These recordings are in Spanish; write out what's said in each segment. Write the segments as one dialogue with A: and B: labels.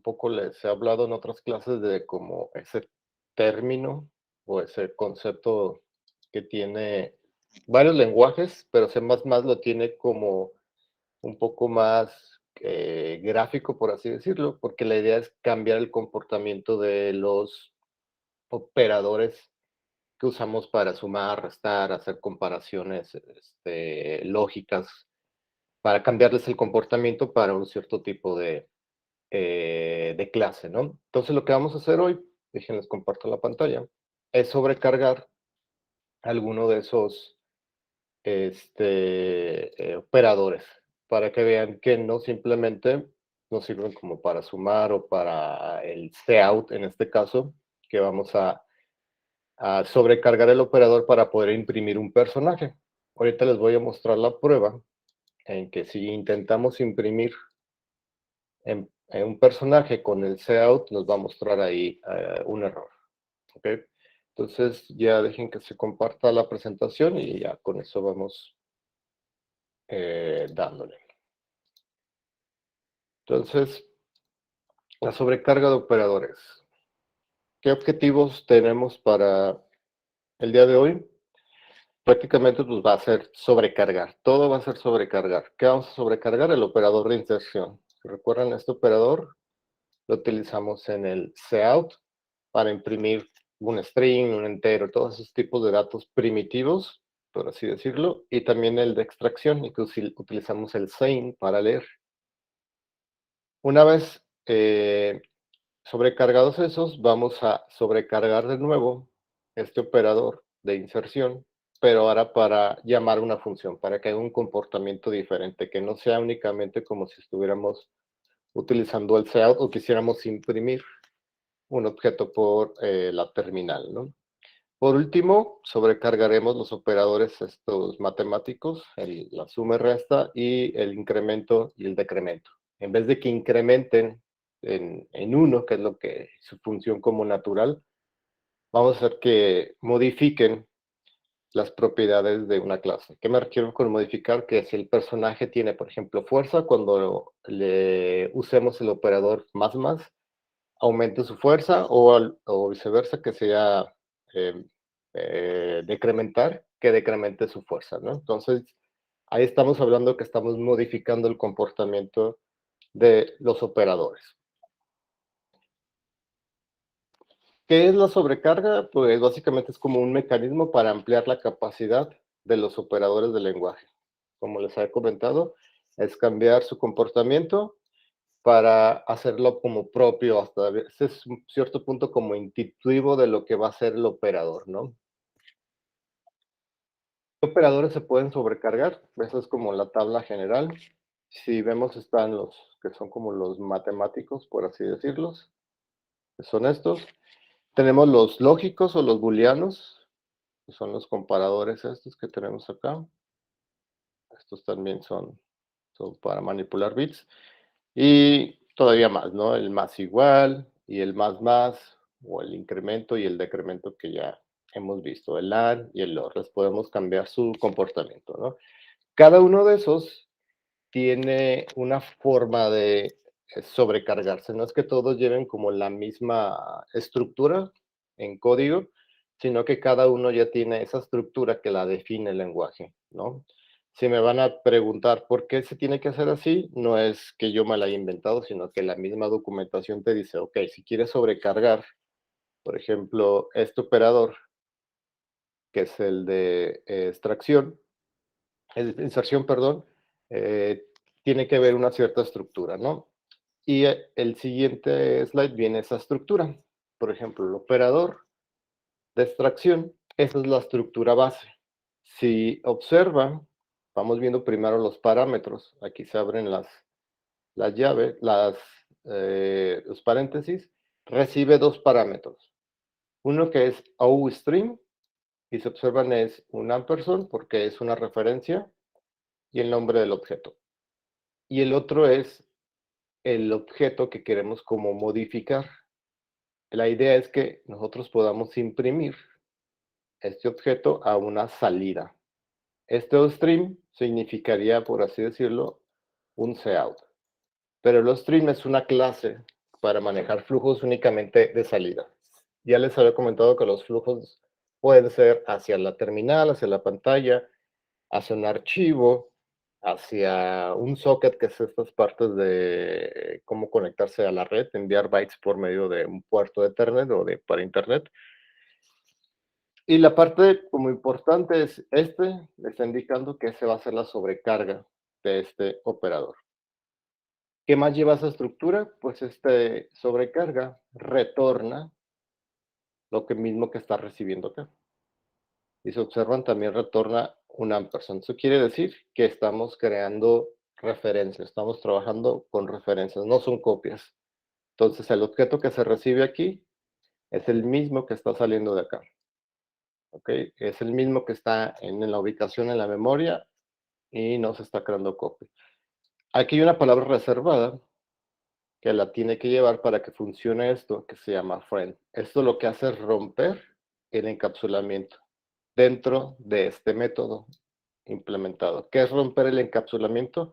A: poco les he hablado en otras clases de como ese término o ese concepto que tiene varios lenguajes, pero C++ lo tiene como un poco más gráfico, por así decirlo, porque la idea es cambiar el comportamiento de los operadores que usamos para sumar, restar, hacer comparaciones lógicas, para cambiarles el comportamiento para un cierto tipo de clase, ¿no? Entonces lo que vamos a hacer hoy, déjenles comparto la pantalla, es sobrecargar alguno de esos operadores para que vean que no simplemente nos sirven como para sumar o para el cout en este caso, que vamos a sobrecargar el operador para poder imprimir un personaje. Ahorita les voy a mostrar la prueba en que si intentamos imprimir en un personaje con el cout, nos va a mostrar ahí un error. ¿Ok? Entonces ya dejen que se comparta la presentación y ya con eso vamos dándole. Entonces, la sobrecarga de operadores. ¿Qué objetivos tenemos para el día de hoy? Prácticamente pues va a ser sobrecargar, todo va a ser sobrecargar. ¿Qué vamos a sobrecargar? El operador de inserción. Si recuerdan, este operador lo utilizamos en el cout para imprimir un string, un entero, todos esos tipos de datos primitivos, por así decirlo, y también el de extracción, y que utilizamos el sein para leer. Una vez sobrecargados esos, vamos a sobrecargar de nuevo este operador de inserción, pero ahora para llamar una función, para que haga un comportamiento diferente, que no sea únicamente como si estuviéramos utilizando el cout o quisiéramos imprimir un objeto por la terminal, ¿no? Por último, sobrecargaremos los operadores estos matemáticos, la suma y resta y el incremento y el decremento. En vez de que incrementen en 1, que es lo que su función como natural, vamos a hacer que modifiquen las propiedades de una clase. ¿Qué me refiero con modificar? Que si el personaje tiene, por ejemplo, fuerza, cuando le usemos el operador más, aumente su fuerza o viceversa, que sea decrementar, que decremente su fuerza, ¿no? Entonces, ahí estamos hablando que estamos modificando el comportamiento de los operadores. ¿Qué es la sobrecarga? Pues básicamente es como un mecanismo para ampliar la capacidad de los operadores del lenguaje. Como les he comentado, es cambiar su comportamiento para hacerlo como propio, hasta ese es un cierto punto como intuitivo de lo que va a ser el operador, ¿no? ¿Qué operadores se pueden sobrecargar? Esa es como la tabla general. Si vemos están los que son como los matemáticos, por así decirlos, que son estos. Tenemos los lógicos o los booleanos, que son los comparadores estos que tenemos acá. Estos también son para manipular bits. Y todavía más, ¿no? El más igual y el más, o el incremento y el decremento que ya hemos visto, el AND y el OR. Les podemos cambiar su comportamiento, ¿no? Cada uno de esos tiene una forma de sobrecargarse. No es que todos lleven como la misma estructura en código, sino que cada uno ya tiene esa estructura que la define el lenguaje, ¿no? Si me van a preguntar por qué se tiene que hacer así, no es que yo me la haya inventado, sino que la misma documentación te dice, ok, si quieres sobrecargar, por ejemplo, este operador, que es el de extracción, inserción, perdón, eh, tiene que ver una cierta estructura, ¿no? Y el siguiente slide viene esa estructura. Por ejemplo, el operador de extracción, esa es la estructura base. Si observan, vamos viendo primero los parámetros. Aquí se abren las llaves, los paréntesis. Recibe dos parámetros. Uno que es OString, y se observan es un ampersand porque es una referencia y el nombre del objeto. Y el otro es el objeto que queremos como modificar. La idea es que nosotros podamos imprimir este objeto a una salida. Este stream significaría, por así decirlo, un cout. Pero el stream es una clase para manejar flujos únicamente de salida. Ya les había comentado que los flujos pueden ser hacia la terminal, hacia la pantalla, hacia un archivo, hacia un socket, que es estas partes de cómo conectarse a la red, enviar bytes por medio de un puerto de Ethernet o de para Internet. Y la parte como importante es le está indicando que se va a hacer la sobrecarga de este operador. ¿Qué más lleva esa estructura? Pues sobrecarga retorna lo que mismo que está recibiendo acá. Y si observan, también retorna un ampersand. Eso quiere decir que estamos creando referencias, estamos trabajando con referencias, no son copias. Entonces, el objeto que se recibe aquí es el mismo que está saliendo de acá. ¿Ok? Es el mismo que está en la ubicación en la memoria y no se está creando copia. Aquí hay una palabra reservada que la tiene que llevar para que funcione esto, que se llama friend. Esto lo que hace es romper el encapsulamiento dentro de este método implementado. ¿Qué es romper el encapsulamiento?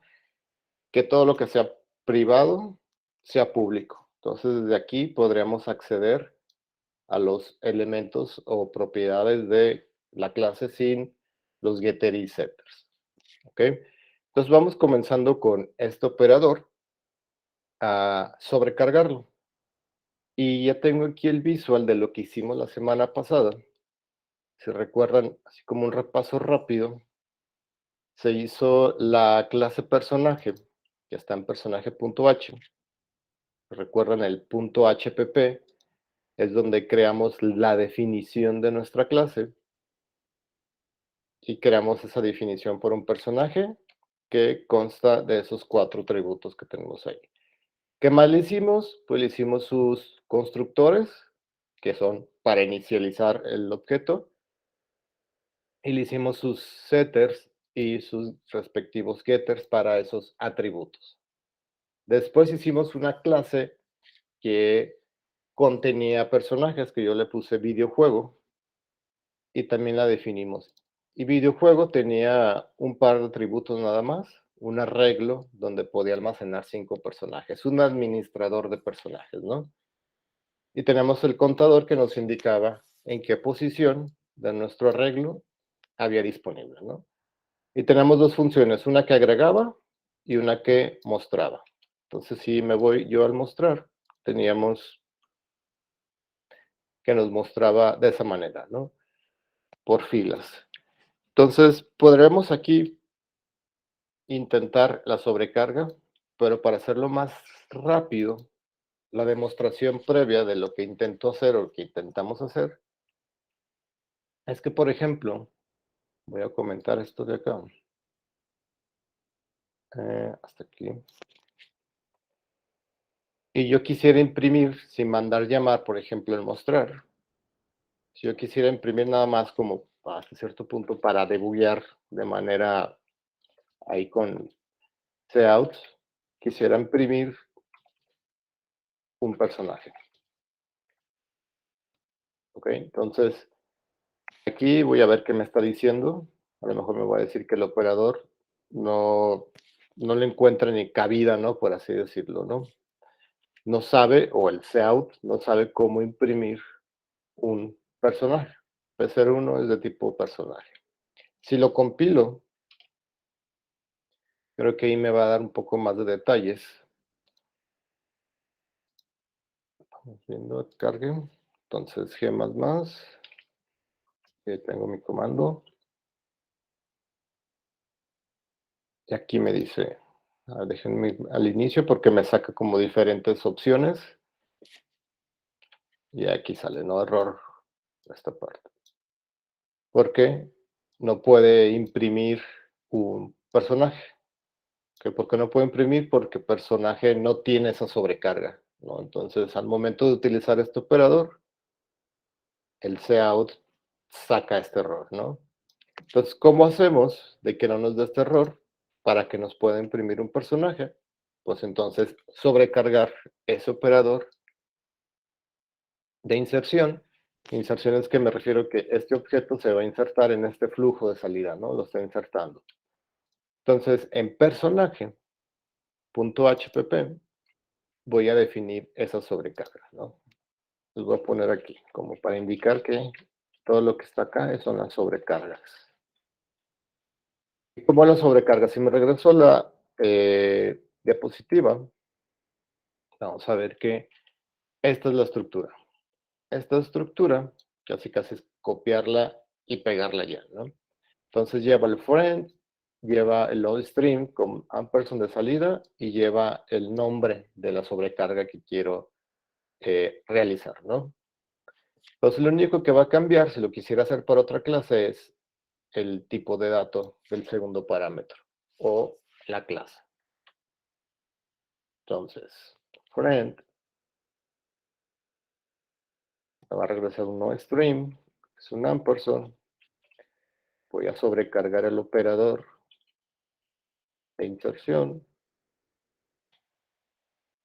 A: Que todo lo que sea privado sea público. Entonces, desde aquí podríamos acceder a los elementos o propiedades de la clase sin los getter y setters. ¿Ok? Entonces, vamos comenzando con este operador a sobrecargarlo. Y ya tengo aquí el visual de lo que hicimos la semana pasada. Si recuerdan, así como un repaso rápido, se hizo la clase personaje, que está en personaje.h. Recuerdan el punto .hpp, es donde creamos la definición de nuestra clase y creamos esa definición por un personaje que consta de esos 4 atributos que tenemos ahí. ¿Qué más le hicimos? Pues le hicimos sus constructores, que son para inicializar el objeto, y le hicimos sus setters y sus respectivos getters para esos atributos. Después hicimos una clase que contenía personajes, que yo le puse videojuego, y también la definimos. Y videojuego tenía un par de atributos nada más, un arreglo donde podía almacenar 5 personajes, un administrador de personajes, ¿no? Y tenemos el contador que nos indicaba en qué posición de nuestro arreglo había disponible, ¿no? Y tenemos 2 funciones, una que agregaba y una que mostraba. Entonces, si me voy yo al mostrar, teníamos que nos mostraba de esa manera, ¿no? Por filas. Entonces, podremos aquí intentar la sobrecarga, pero para hacerlo más rápido, la demostración previa de lo que intento hacer o que intentamos hacer, es que, por ejemplo, voy a comentar esto de acá. Hasta aquí. Y yo quisiera imprimir sin mandar llamar, por ejemplo, el mostrar. Si yo quisiera imprimir nada más como hasta cierto punto para debuguear de manera ahí con cout, quisiera imprimir un personaje. Ok, entonces aquí voy a ver qué me está diciendo. A lo mejor me va a decir que el operador no le encuentra ni cabida, ¿no? Por así decirlo, ¿no? No sabe, o el cout no sabe cómo imprimir un personaje. P01 es de tipo personaje. Si lo compilo, creo que ahí me va a dar un poco más de detalles. Viendo cargue. Entonces, G++. Tengo mi comando. Y aquí me dice, déjenme al inicio porque me saca como diferentes opciones. Y aquí sale, ¿no? Error esta parte. Porque no puede imprimir un personaje. ¿Por qué no puede imprimir? Porque personaje no tiene esa sobrecarga, ¿no? Entonces, al momento de utilizar este operador, el cout saca este error, ¿no? Entonces, ¿cómo hacemos de que no nos dé este error para que nos pueda imprimir un personaje? Pues entonces, sobrecargar ese operador de inserción. Inserción es que me refiero que este objeto se va a insertar en este flujo de salida, ¿no? Lo está insertando. Entonces, en personaje.hpp voy a definir esa sobrecarga, ¿no? Les voy a poner aquí, como para indicar que todo lo que está acá son las sobrecargas. ¿Y cómo las sobrecargas? Si me regreso a la diapositiva, vamos a ver que esta es la estructura. Esta estructura, casi casi es copiarla y pegarla ya, ¿no? Entonces lleva el friend, lleva el load stream con ampersand de salida y lleva el nombre de la sobrecarga que quiero realizar, ¿no? Entonces lo único que va a cambiar, si lo quisiera hacer por otra clase, es el tipo de dato del segundo parámetro o la clase. Entonces, friend me va a regresar un noStream, es un ampersand. Voy a sobrecargar el operador de inserción.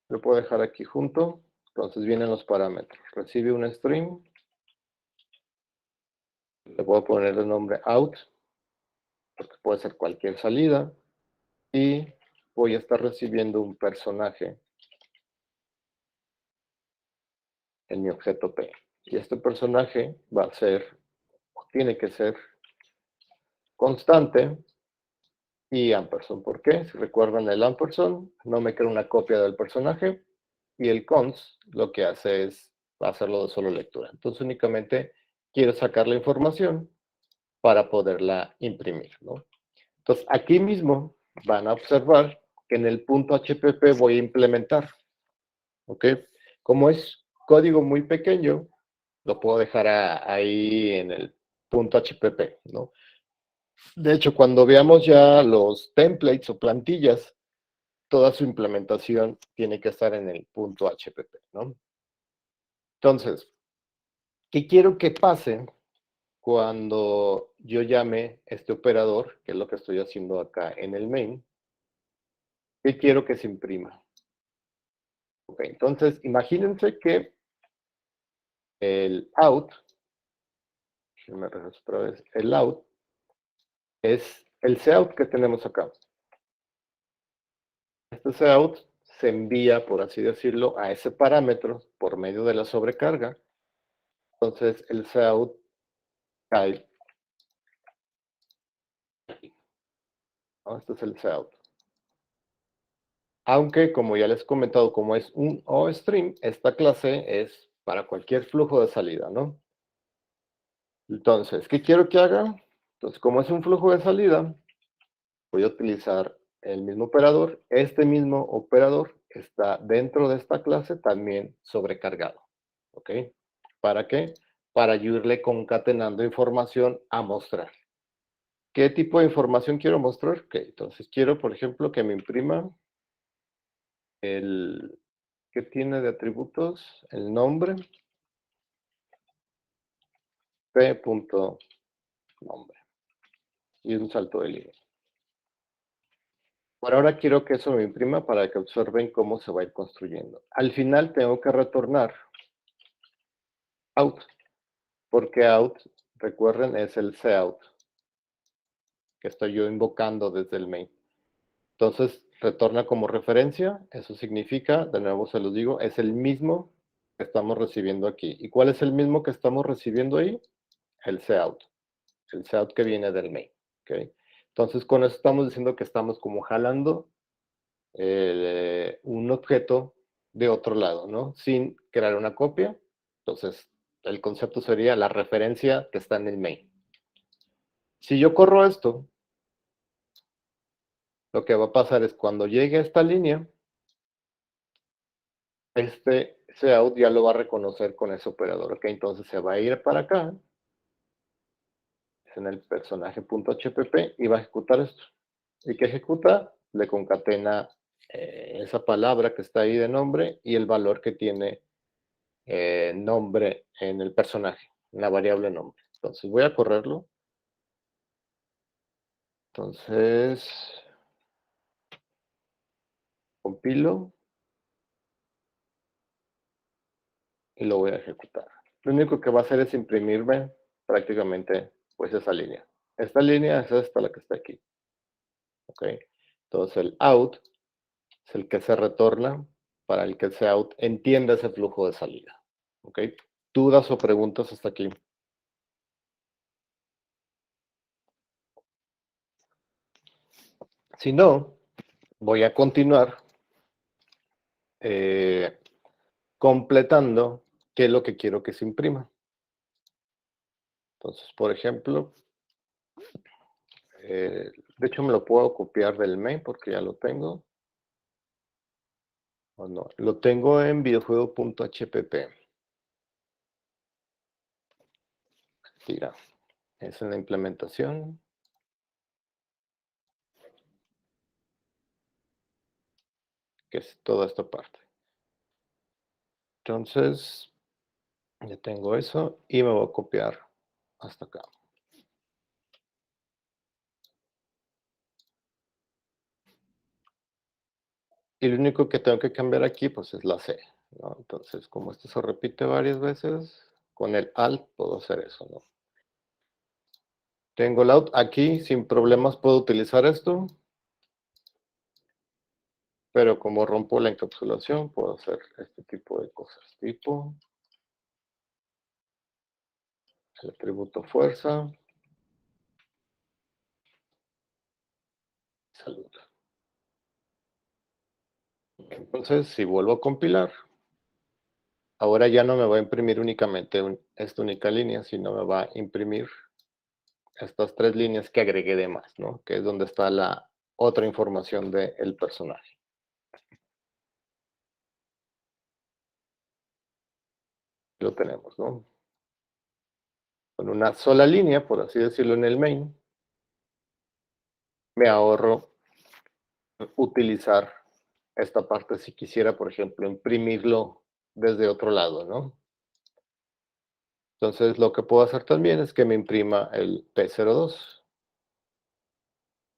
A: Lo puedo dejar aquí junto. Entonces vienen los parámetros. Recibe un string. Le puedo poner el nombre out, porque puede ser cualquier salida. Y voy a estar recibiendo un personaje en mi objeto P. Y este personaje va a ser, o tiene que ser, constante y ampersand. ¿Por qué? Si recuerdan el ampersand, no me crea una copia del personaje. Y el const lo que hace es hacerlo de solo lectura. Entonces únicamente quiero sacar la información para poderla imprimir, ¿no? Entonces aquí mismo van a observar que en el punto HPP voy a implementar, ¿ok? Como es código muy pequeño, lo puedo dejar ahí en el punto HPP, ¿no? De hecho, cuando veamos ya los templates o plantillas, toda su implementación tiene que estar en el punto HPP, ¿no? Entonces, ¿qué quiero que pase cuando yo llame este operador, que es lo que estoy haciendo acá en el main? ¿Qué quiero que se imprima? Ok, entonces imagínense que el out, me regreso otra vez, el out es el cout que tenemos acá. Este cout se envía, por así decirlo, a ese parámetro por medio de la sobrecarga. Entonces el cout cae aquí, ¿no? Este es el cout. Aunque, como ya les he comentado, como es un OStream, esta clase es para cualquier flujo de salida, ¿no? Entonces, ¿qué quiero que haga? Entonces, como es un flujo de salida, voy a utilizar el mismo operador. Este mismo operador está dentro de esta clase también sobrecargado, ¿ok? ¿Para qué? Para irle concatenando información a mostrar. ¿Qué tipo de información quiero mostrar? Ok, entonces quiero, por ejemplo, que me imprima el que tiene de atributos el nombre, p.nombre y un salto de línea. Por ahora quiero que eso me imprima para que observen cómo se va a ir construyendo. Al final tengo que retornar out, porque out, recuerden, es el cout que estoy yo invocando desde el main. Entonces, retorna como referencia, eso significa, de nuevo se los digo, es el mismo que estamos recibiendo aquí. ¿Y cuál es el mismo que estamos recibiendo ahí? El cout que viene del main. ¿Okay? Entonces, con eso estamos diciendo que estamos como jalando un objeto de otro lado, ¿no? Sin crear una copia. Entonces, el concepto sería la referencia que está en el main. Si yo corro esto, lo que va a pasar es cuando llegue a esta línea, este cout ya lo va a reconocer con ese operador, ¿ok? Entonces se va a ir para acá, es en el personaje.hpp, y va a ejecutar esto. ¿Y qué ejecuta? Le concatena esa palabra que está ahí de nombre y el valor que tiene nombre en el personaje, en la variable nombre. Entonces voy a correrlo. Entonces, compilo y lo voy a ejecutar. Lo único que va a hacer es imprimirme prácticamente pues esa línea. Esta línea es esta la que está aquí. ¿Ok? Entonces el out es el que se retorna para el que el Cout entienda ese flujo de salida. ¿Ok? ¿Dudas o preguntas hasta aquí? Si no, voy a continuar completando qué es lo que quiero que se imprima. Entonces, por ejemplo, de hecho me lo puedo copiar del main porque ya lo tengo. O no, lo tengo en videojuego.hpp. Mira, es en la implementación. Que es toda esta parte. Entonces, ya tengo eso y me voy a copiar hasta acá. Y lo único que tengo que cambiar aquí, pues es la C, ¿no? Entonces, como esto se repite varias veces, con el Alt puedo hacer eso, ¿no? Tengo el Alt aquí, sin problemas puedo utilizar esto. Pero como rompo la encapsulación, puedo hacer este tipo de cosas. Tipo, el atributo fuerza, salud. Entonces, si vuelvo a compilar, ahora ya no me va a imprimir únicamente esta única línea, sino me va a imprimir estas 3 líneas que agregué de más, ¿no? Que es donde está la otra información del personaje. Lo tenemos, ¿no? Con una sola línea, por así decirlo, en el main, me ahorro utilizar esta parte si quisiera, por ejemplo, imprimirlo desde otro lado, ¿no? Entonces, lo que puedo hacer también es que me imprima el P02.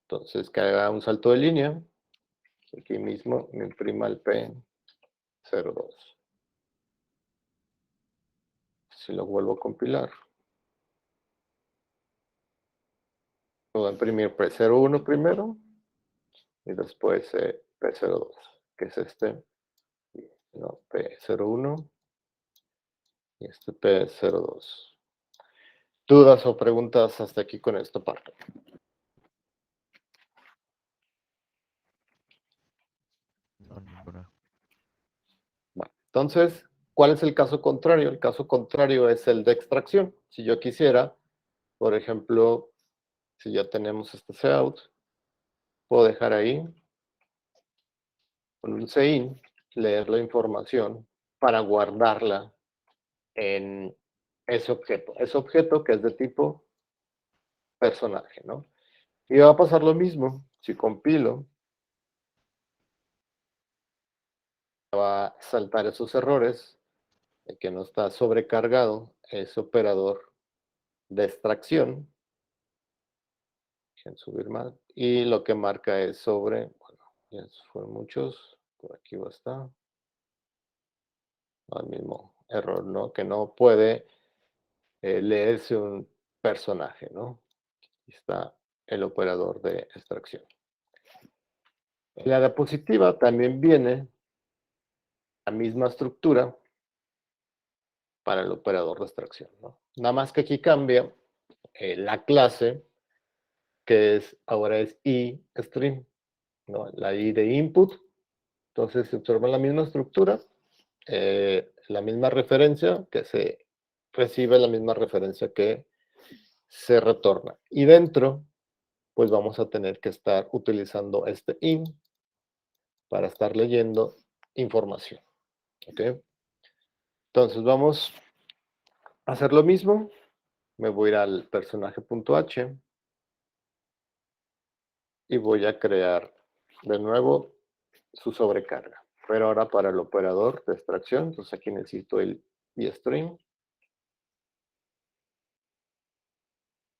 A: Entonces, que haga un salto de línea. Aquí mismo me imprima el P02. Si lo vuelvo a compilar, voy a imprimir P01 primero y después P02, que es este, no, P01 y este P02. ¿Dudas o preguntas hasta aquí con esta parte?
B: No, ninguna.
A: Bueno, entonces, ¿cuál es el caso contrario? El caso contrario es el de extracción. Si yo quisiera, por ejemplo, si ya tenemos este cout, puedo dejar ahí con un cin, leer la información para guardarla en ese objeto que es de tipo personaje, ¿no? Y va a pasar lo mismo, si compilo, va a saltar esos errores de que no está sobrecargado ese operador de extracción, en subir más, y lo que marca es sobre, bueno, ya fueron muchos, por aquí va a estar, el mismo error, ¿no? Que no puede leerse un personaje, ¿no? Aquí está el operador de extracción. En la diapositiva también viene la misma estructura para el operador de extracción, ¿no? Nada más que aquí cambia la clase, que ahora es iStream, ¿no? La I de input. Entonces se observa la misma estructura, la misma referencia, que se recibe la misma referencia que se retorna. Y dentro, pues vamos a tener que estar utilizando este in para estar leyendo información. ¿Ok? Entonces vamos a hacer lo mismo. Me voy a ir al personaje.h y voy a crear de nuevo su sobrecarga. Pero ahora para el operador de extracción, entonces aquí necesito el iStream.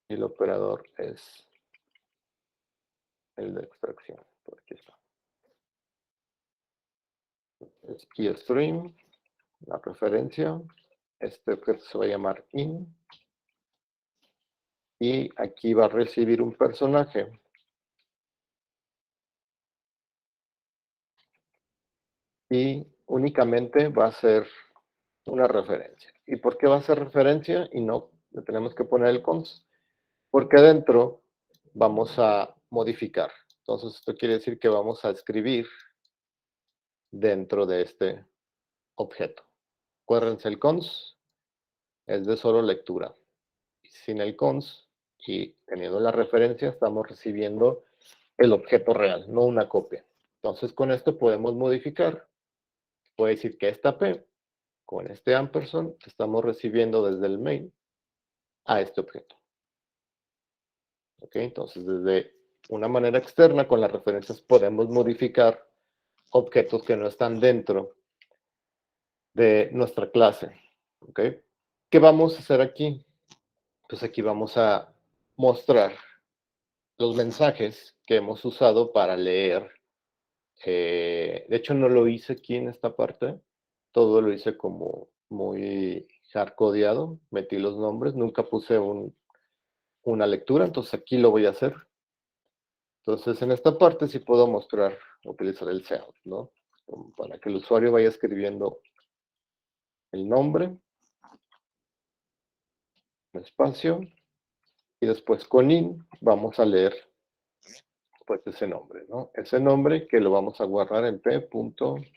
A: Y el operador es el de extracción. Por aquí está. Es iStream, la referencia. Este objeto se va a llamar in. Y aquí va a recibir un personaje. Y únicamente va a ser una referencia. ¿Y por qué va a ser referencia? Y no le tenemos que poner el cons. Porque adentro vamos a modificar. Entonces, esto quiere decir que vamos a escribir dentro de este objeto. Acuérdense, el cons es de solo lectura. Sin el cons y teniendo la referencia, estamos recibiendo el objeto real, no una copia. Entonces, con esto podemos modificar. Puede decir que esta P, con este ampersand, estamos recibiendo desde el main a este objeto. ¿Ok? Entonces, desde una manera externa, con las referencias, podemos modificar objetos que no están dentro de nuestra clase. ¿Ok? ¿Qué vamos a hacer aquí? Pues aquí vamos a mostrar los mensajes que hemos usado para leer. De hecho, no lo hice aquí en esta parte. Todo lo hice como muy hardcodeado. Metí los nombres. Nunca puse una lectura. Entonces aquí lo voy a hacer. Entonces en esta parte sí puedo mostrar, utilizar el seout, ¿no? Como para que el usuario vaya escribiendo el nombre, espacio, y después con in vamos a leer pues ese nombre, ¿no? Ese nombre que lo vamos a guardar en p.nombre.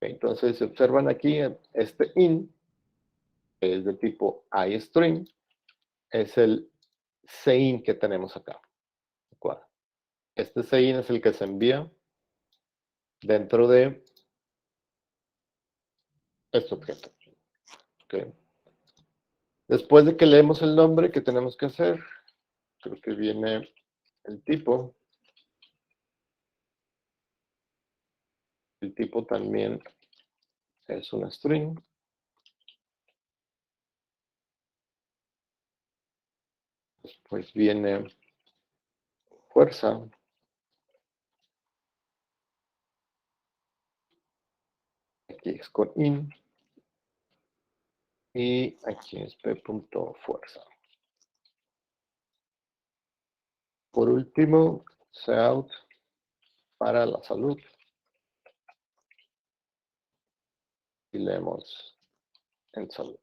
A: Entonces, si observan aquí, este in es de tipo iString, es el sein que tenemos acá. ¿De acuerdo? Este sein es el que se envía dentro de este objeto. ¿Okay? Después de que leemos el nombre, ¿qué tenemos que hacer? Creo que viene el tipo. El tipo también es un string. Después viene fuerza. Aquí es con in. Y aquí es p.fuerza. Por último, seout para la salud. Y leemos en salud.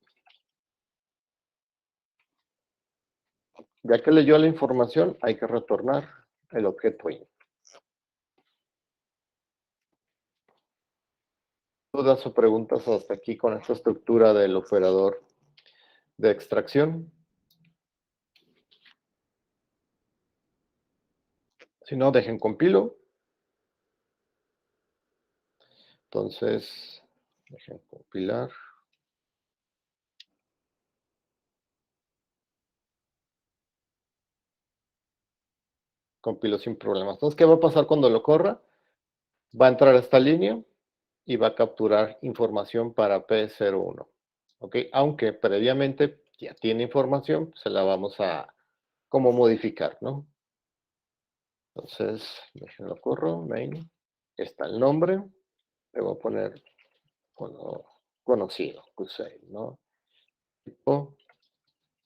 A: Ya que leyó la información, hay que retornar el objeto in. ¿Dudas o preguntas hasta aquí con esta estructura del operador de extracción? Si no, dejen compilo. Entonces, dejen compilar. Compilo sin problemas. Entonces, ¿qué va a pasar cuando lo corra? Va a entrar a esta línea y va a capturar información para P01. ¿Ok? Aunque previamente ya tiene información, se la vamos a como modificar, ¿no? Entonces, déjenlo corro, main. Está el nombre. Le voy a poner conocido, Hussein, ¿no? Tipo,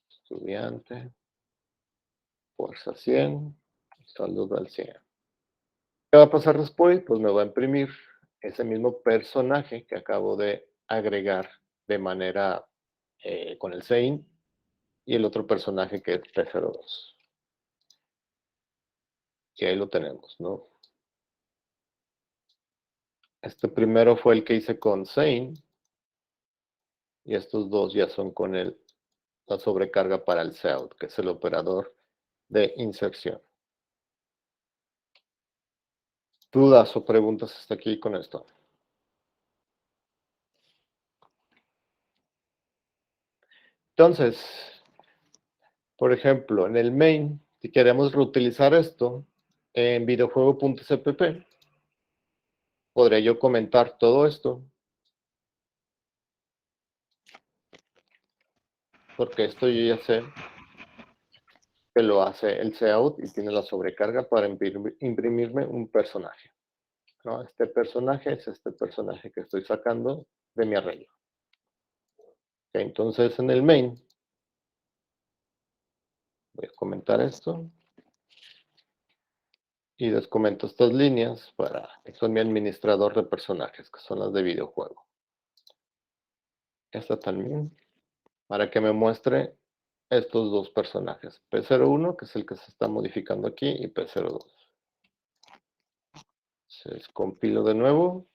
A: estudiante, fuerza 100, salud al 100. ¿Qué va a pasar después? Pues me va a imprimir ese mismo personaje que acabo de agregar de manera con el sein y el otro personaje que es P02. Y ahí lo tenemos, ¿no? Este primero fue el que hice con sein y estos dos ya son con la sobrecarga para el seout, que es el operador de inserción. ¿Dudas o preguntas hasta aquí con esto? Entonces, por ejemplo, en el main, si queremos reutilizar esto en videojuego.cpp, podría yo comentar todo esto, porque esto yo ya sé que lo hace el seout y tiene la sobrecarga para imprimirme un personaje, ¿no? Este personaje es este personaje que estoy sacando de mi arreglo. Okay, entonces, en el main, voy a comentar esto. Y les comento estas líneas que son mi administrador de personajes, que son las de videojuego. Esta también, para que me muestre estos dos personajes, P01, que es el que se está modificando aquí, y P02. Se compilo de nuevo.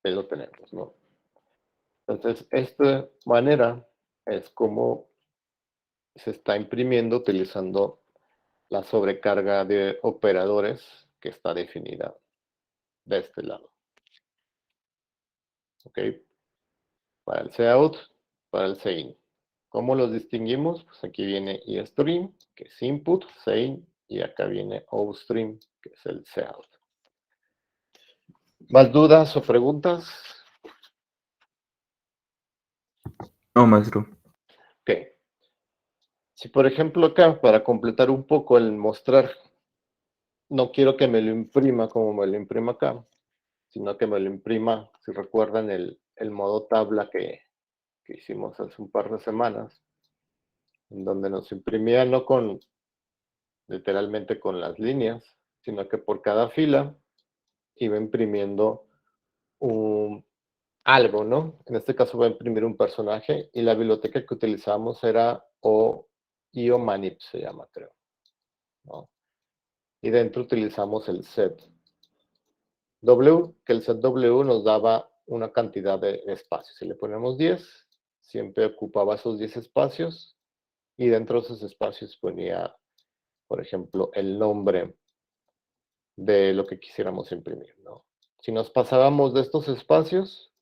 A: Ahí lo tenemos, ¿no? Entonces, esta manera es como se está imprimiendo utilizando la sobrecarga de operadores que está definida de este lado. ¿Ok? Para el cout, para el sein. ¿Cómo los distinguimos? Pues aquí viene eStream, que es input, sein, y acá viene outstream, que es el cout. ¿Más dudas o preguntas?
C: No, maestro.
A: Ok. Si por ejemplo acá, para completar un poco el mostrar, no quiero que me lo imprima como me lo imprima acá, sino que me lo imprima, si recuerdan el modo tabla que hicimos hace un par de semanas, en donde nos imprimía no con literalmente con las líneas, sino que por cada fila iba imprimiendo algo, ¿no? En este caso voy a imprimir un personaje y la biblioteca que utilizamos era IOManip, se llama, creo, ¿no? Y dentro utilizamos el set W, que el set W nos daba una cantidad de espacios. Si le ponemos 10, siempre ocupaba esos 10 espacios y dentro de esos espacios ponía, por ejemplo, el nombre de lo que quisiéramos imprimir, ¿no? Si nos pasábamos de estos espacios,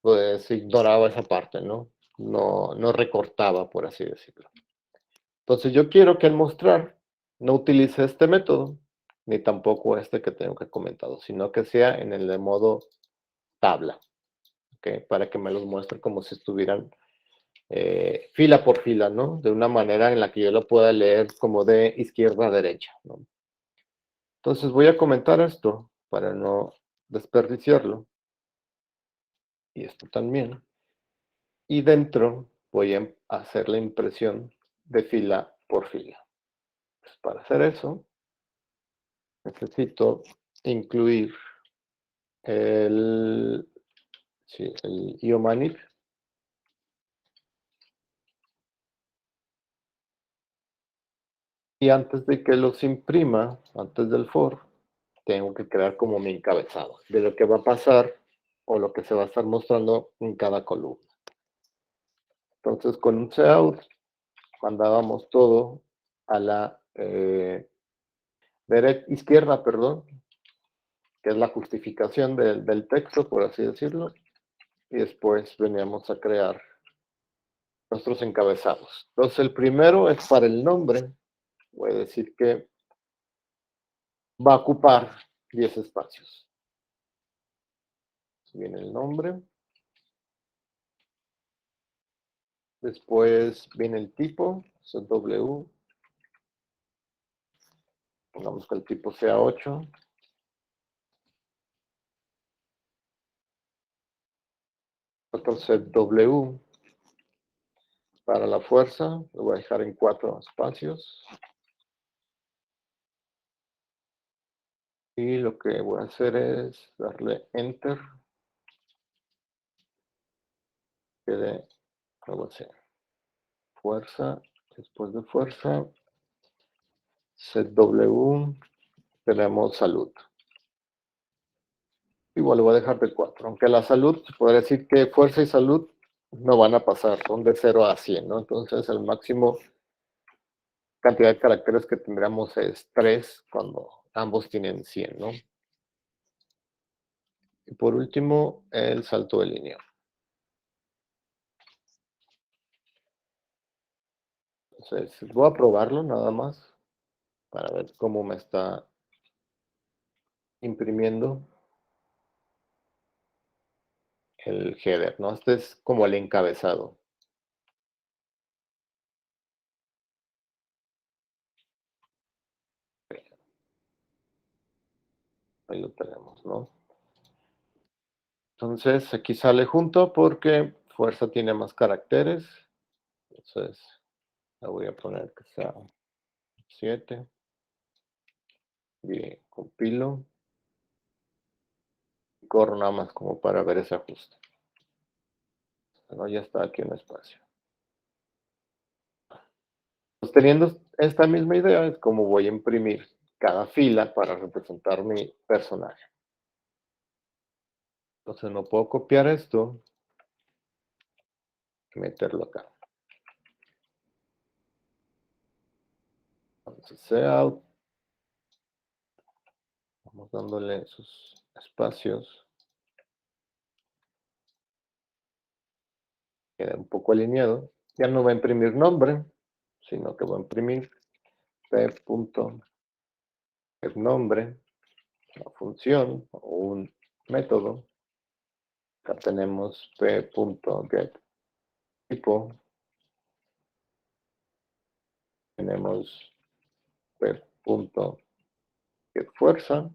A: pues ignoraba esa parte, ¿no? No recortaba, por así decirlo. Entonces yo quiero que al mostrar no utilice este método, ni tampoco este que tengo que comentado, sino que sea en el de modo tabla, ¿ok? Para que me los muestre como si estuvieran fila por fila, ¿no? De una manera en la que yo lo pueda leer como de izquierda a derecha, ¿no? Entonces voy a comentar esto para no desperdiciarlo. Y esto también. Y dentro voy a hacer la impresión de fila por fila. Pues para hacer eso, necesito incluir el IOManip. Y antes de que los imprima, antes del for, tengo que crear como mi encabezado de lo que va a pasar o lo que se va a estar mostrando en cada columna. Entonces, con un cout mandábamos todo a la izquierda, perdón, que es la justificación del texto, por así decirlo, y después veníamos a crear nuestros encabezados. Entonces, el primero es para el nombre. Voy a decir que va a ocupar 10 espacios. Viene el nombre. Después viene el tipo, eso es W. Pongamos que el tipo sea 8. Otro set W. Para la fuerza, lo voy a dejar en 4 espacios. Y lo que voy a hacer es darle Enter. Quede, luego sea fuerza, después de fuerza, set W, tenemos salud. Igual lo voy a dejar de 4, aunque la salud, se podría decir que fuerza y salud no van a pasar, son de 0 a 100, ¿no? Entonces el máximo cantidad de caracteres que tendríamos es 3 cuando ambos tienen 100, ¿no? Y por último, el salto de línea. Entonces, voy a probarlo nada más para ver cómo me está imprimiendo el header, ¿no? Este es como el encabezado. Ahí lo tenemos, ¿no? Entonces, aquí sale junto porque fuerza tiene más caracteres, entonces la voy a poner que sea 7. Y compilo. Corro nada más como para ver ese ajuste. No, ya está aquí un espacio. Pues teniendo esta misma idea es como voy a imprimir cada fila para representar mi personaje. Entonces no puedo copiar esto y meterlo acá. Entonces out. Vamos dándole sus espacios. Queda un poco alineado. Ya no va a imprimir nombre, sino que va a imprimir p.getNombre, una función o un método. Acá tenemos p.getTipo. Tenemos p.getFuerza.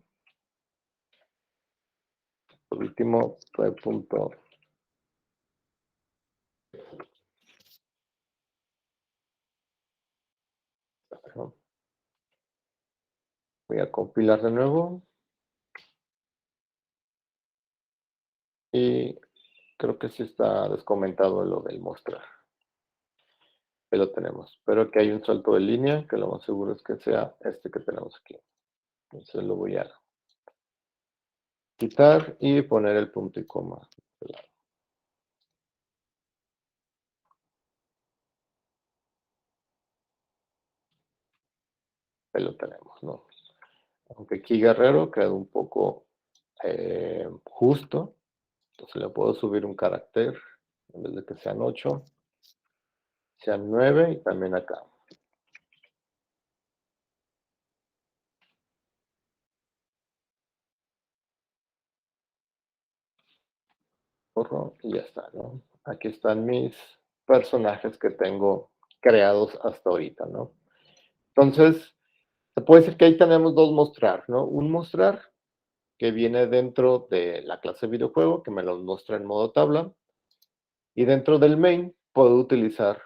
A: Por último, voy a compilar de nuevo. Y creo que sí está descomentado lo del mostrar. Ahí lo tenemos. Pero que hay un salto de línea, que lo más seguro es que sea este que tenemos aquí. Entonces lo voy a quitar y poner el punto y coma. Ahí lo tenemos, ¿no? Aunque aquí Guerrero quedó un poco justo. Entonces le puedo subir un carácter. En vez de que sean 8, sean 9 y también acá. Y ya está, ¿no? Aquí están mis personajes que tengo creados hasta ahorita, ¿no? Entonces, se puede decir que ahí tenemos dos mostrar, ¿no? Un mostrar que viene dentro de la clase videojuego, que me los muestra en modo tabla, y dentro del main puedo utilizar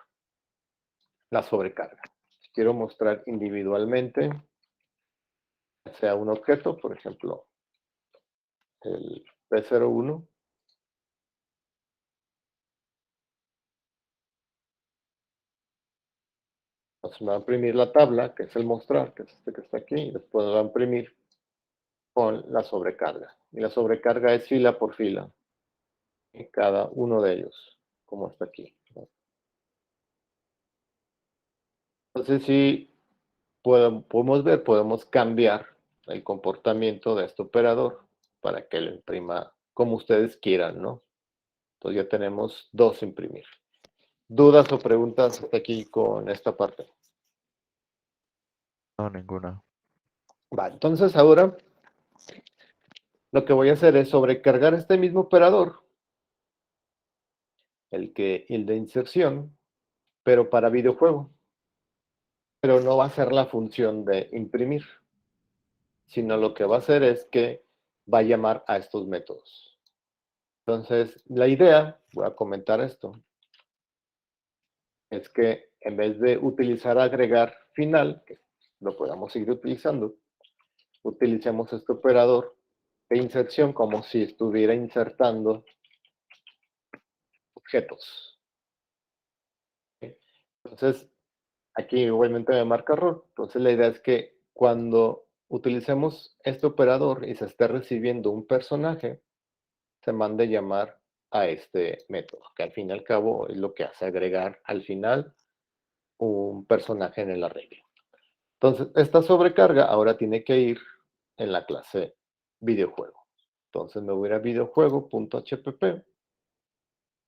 A: la sobrecarga. Si quiero mostrar individualmente, sea un objeto, por ejemplo, el P01, entonces me va a imprimir la tabla, que es el mostrar, que es este que está aquí, y después me va a imprimir con la sobrecarga. Y la sobrecarga es fila por fila en cada uno de ellos, como está aquí, ¿no? Entonces, si podemos ver, podemos cambiar el comportamiento de este operador para que lo imprima como ustedes quieran, ¿no? Entonces ya tenemos dos imprimir. ¿Dudas o preguntas hasta aquí con esta parte?
B: No, ninguna.
A: Vale, entonces ahora lo que voy a hacer es sobrecargar este mismo operador, el de inserción, pero para videojuego. Pero no va a ser la función de imprimir, sino lo que va a hacer es que va a llamar a estos métodos. Entonces, la idea, voy a comentar esto, es que en vez de utilizar agregar final, que lo podamos seguir utilizando, utilicemos este operador de inserción como si estuviera insertando objetos. Entonces, aquí igualmente me marca error. Entonces, la idea es que cuando utilicemos este operador y se esté recibiendo un personaje, se mande llamar a este método, que al fin y al cabo es lo que hace agregar al final un personaje en el arreglo. Entonces, esta sobrecarga ahora tiene que ir en la clase videojuego. Entonces me voy a ir a videojuego.hpp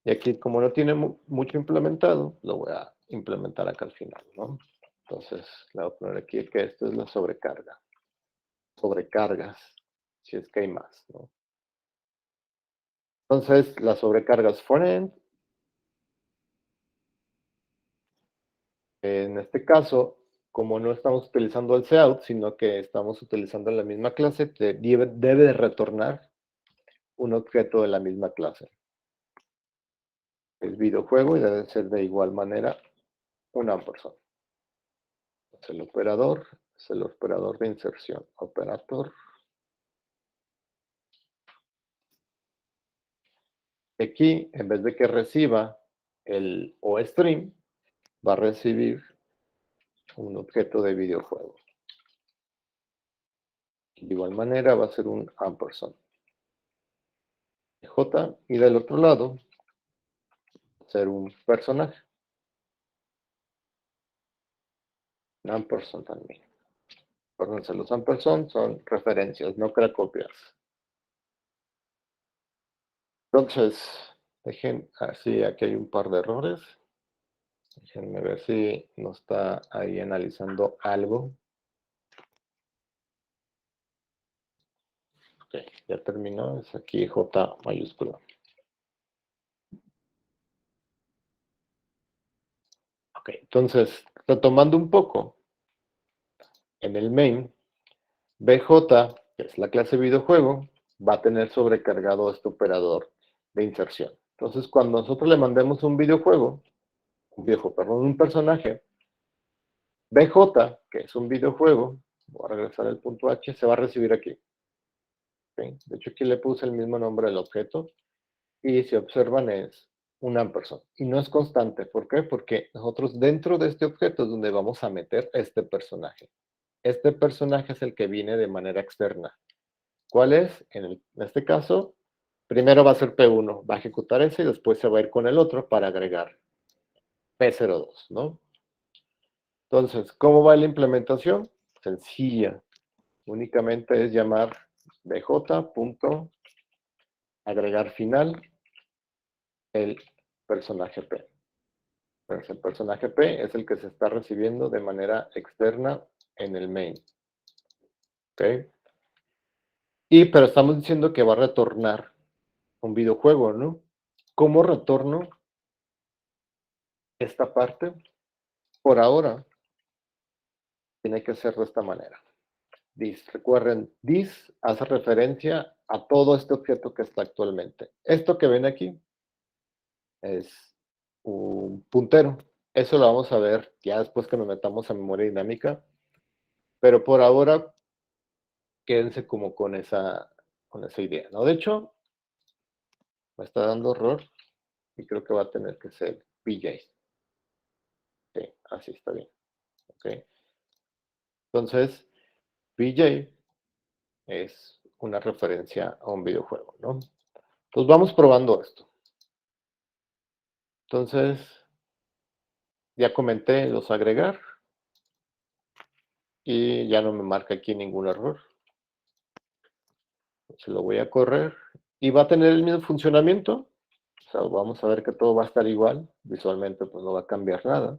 A: y aquí como no tiene mucho implementado, lo voy a implementar acá al final, ¿no? Entonces le voy a poner aquí que esto es la sobrecarga. Sobrecargas, si es que hay más, ¿no? Entonces las sobrecargas front-end, en este caso, como no estamos utilizando el cout, sino que estamos utilizando la misma clase, debe de retornar un objeto de la misma clase. el videojuego y debe ser de igual manera un ampersand. El operador es el operador de inserción. Operator. Aquí, en vez de que reciba el OStream, va a recibir un objeto de videojuego. De igual manera va a ser un ampersand. J, y del otro lado, ser un personaje. Ampersand también. Acuérdense, los ampersand son referencias, no copias. Entonces, dejen así, aquí hay un par de errores. Déjenme ver si no está ahí analizando algo. Ok, ya terminó, es aquí J mayúscula. Ok, entonces, retomando un poco, en el main, BJ, que es la clase videojuego, va a tener sobrecargado este operador de inserción. Entonces, cuando nosotros le mandemos un un personaje, BJ, que es un videojuego, voy a regresar al punto H, se va a recibir aquí. ¿Okay? De hecho, aquí le puse el mismo nombre del objeto, y si observan es un ampersand. Y no es constante. ¿Por qué? Porque nosotros dentro de este objeto es donde vamos a meter este personaje. Este personaje es el que viene de manera externa. ¿Cuál es? En este caso, primero va a ser P1, va a ejecutar ese y después se va a ir con el otro para agregar P02, ¿no? Entonces, ¿cómo va la implementación? Sencilla. Únicamente es llamar bj.agregar final el personaje P. Pues el personaje P es el que se está recibiendo de manera externa en el main. ¿Ok? Pero estamos diciendo que va a retornar un videojuego, ¿no? ¿Cómo retorno esta parte? Por ahora, tiene que ser de esta manera. This. Recuerden, this hace referencia a todo este objeto que está actualmente. Esto que ven aquí es un puntero. Eso lo vamos a ver ya después que nos metamos a memoria dinámica. Pero por ahora, quédense como con esa idea, ¿no? De hecho, me está dando error y creo que va a tener que ser PJ. Sí, así está bien. ¿Okay? Entonces, PJ es una referencia a un videojuego, ¿no? Pues vamos probando esto. Entonces, ya comenté los agregar y ya no me marca aquí ningún error. Se lo voy a correr y va a tener el mismo funcionamiento. O sea, vamos a ver que todo va a estar igual. Visualmente, pues no va a cambiar nada.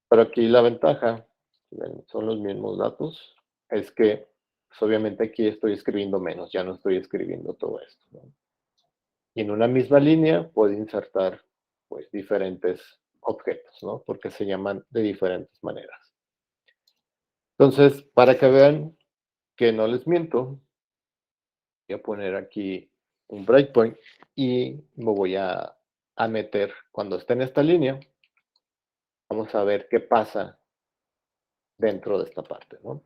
A: Pero aquí la ventaja, son los mismos datos, es que pues obviamente aquí estoy escribiendo menos, ya no estoy escribiendo todo esto, ¿no? Y en una misma línea puedo insertar pues diferentes objetos, ¿no? Porque se llaman de diferentes maneras. Entonces, para que vean que no les miento, voy a poner aquí un breakpoint y me voy a meter cuando esté en esta línea. Vamos a ver qué pasa dentro de esta parte, ¿no?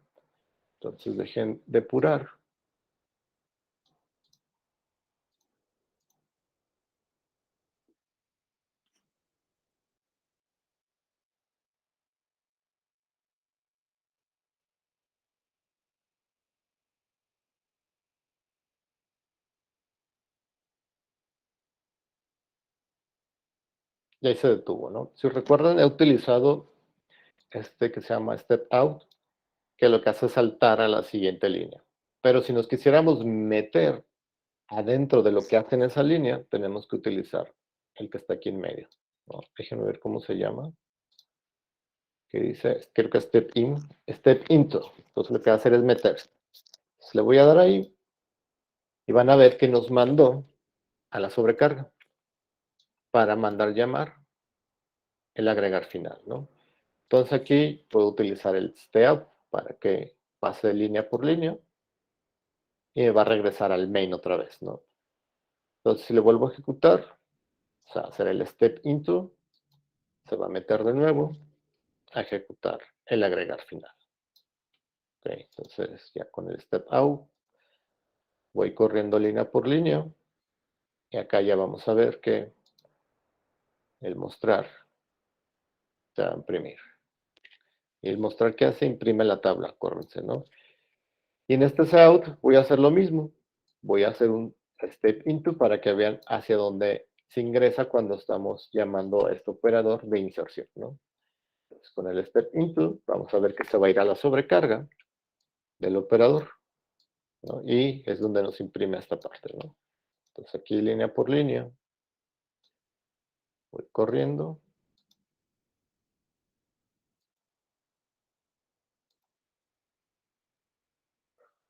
A: Entonces dejen depurar. Y ahí se detuvo, ¿no? Si recuerdan, he utilizado este que se llama step out, que lo que hace es saltar a la siguiente línea. Pero si nos quisiéramos meter adentro de lo que hace en esa línea, tenemos que utilizar el que está aquí en medio, ¿no? Déjenme ver cómo se llama. Que dice, creo que step in, step into. Entonces lo que va a hacer es meterse. Entonces, le voy a dar ahí y van a ver que nos mandó a la sobrecarga para mandar llamar el agregar final, ¿no? Entonces aquí puedo utilizar el step para que pase de línea por línea y me va a regresar al main otra vez, ¿no? Entonces si le vuelvo a ejecutar, O sea, hacer el step into, se va a meter de nuevo a ejecutar el agregar final. Ok, entonces ya con el step out, voy corriendo línea por línea. Y acá ya vamos a ver que el mostrar se va a imprimir. Y el mostrar que hace, imprime la tabla, acuérdense, ¿no? Y en este out voy a hacer lo mismo. Voy a hacer un step into para que vean hacia dónde se ingresa cuando estamos llamando a este operador de inserción, ¿no? Entonces, con el step into, vamos a ver que se va a ir a la sobrecarga del operador, ¿no? Y es donde nos imprime esta parte, ¿no? Entonces aquí línea por línea, voy corriendo.